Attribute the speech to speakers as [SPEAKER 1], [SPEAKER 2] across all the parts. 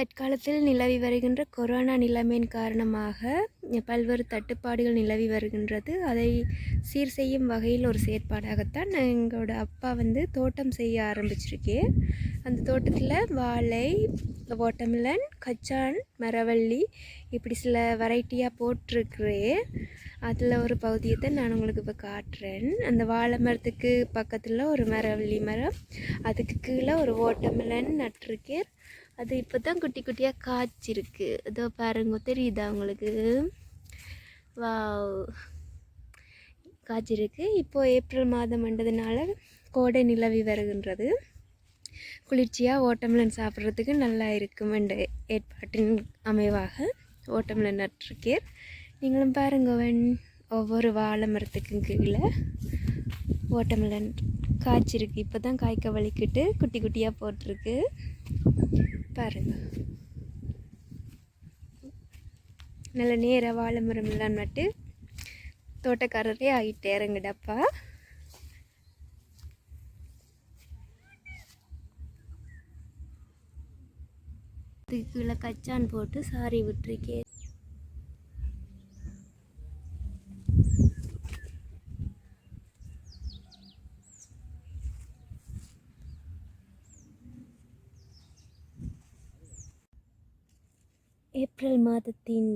[SPEAKER 1] தற்காலத்தில் நிலவி வருகின்ற கொரோனா நிலைமையின் காரணமாக பல்வேறு தட்டுப்பாடுகள் நிலவி வருகின்றது. அதை சீர் செய்யும் வகையில் ஒரு செயற்பாடாகத்தான் எங்களோட அப்பா தோட்டம் செய்ய ஆரம்பிச்சிருக்கேன். அந்த தோட்டத்தில் வாழை, வாட்டர்மெலன், கச்சான், மரவள்ளி இப்படி சில வெரைட்டியாக போட்டிருக்கிறேன். அதில் ஒரு பகுதியை நான் உங்களுக்கு இப்போ காட்டுறேன். அந்த வாழை மரத்துக்கு பக்கத்தில் ஒரு மரவள்ளி மரம், அதுக்கு கீழே ஒரு வாட்டர்மெலன் நட்டிருக்கேன். அது இப்போ தான் குட்டி குட்டியாக காய்ச்சிருக்கு. இதோ பாருங்க, தெரியுதா உங்களுக்கு? வாவ், காய்ச்சிருக்கு. இப்போது ஏப்ரல் மாதம் வந்ததுனால கோடை நிலவி வருகின்றது. குளிர்ச்சியாக வாட்டர்மெலன் சாப்பிட்றதுக்கு நல்லா இருக்கும் என்ற ஏற்பாட்டின் அமைவாக வாட்டர்மெலன் நட்டிருக்கேன். நீங்களும் பாருங்கவன், ஒவ்வொரு வாழை மரத்துக்கும் கீழே வாட்டர்மெலன் காய்ச்சிருக்கு. இப்போ தான் காய்க்க வலிக்கிட்டு குட்டி குட்டியாக போட்டிருக்கு பாருங்க. நல்ல நேராக வாழை மரம் எல்லாம் நட்டு தோட்டக்காரரே ஆகிட்டே இறங்குடப்பா. இதுக்கு கீழே கச்சான் போட்டு சாரி விட்டுருக்கேன். ஏப்ரல் மாதத்தின்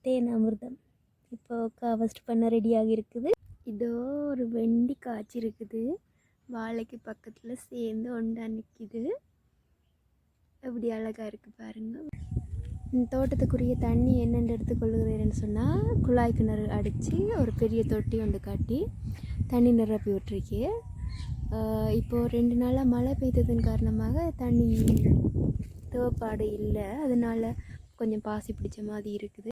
[SPEAKER 1] தேன் அமிர்தம் இப்போ காவஸ்ட் பண்ண ரெடியாகி இருக்குது. இதோ ஒரு வெண்டி காய்ச்சி இருக்குது. வாழைக்கு பக்கத்தில் சேர்ந்து ஒன்றா நிற்கிது. எப்படி அழகாக இருக்குது பாருங்கள். இந்த தோட்டத்துக்குரிய தண்ணி என்னென்று எடுத்துக்கொள்கிறேன்னு சொன்னால், குழாய் கிணறு அடித்து ஒரு பெரிய தொட்டி ஒன்று காட்டி தண்ணி நிரப்பி விட்டுருக்கேன். இப்போது 2 நாளாக மழை பெய்ததன் காரணமாக தண்ணி தேவைப்பாடு இல்லை. அதனால் கொஞ்சம் பாசி பிடிச்ச மாதிரி இருக்குது.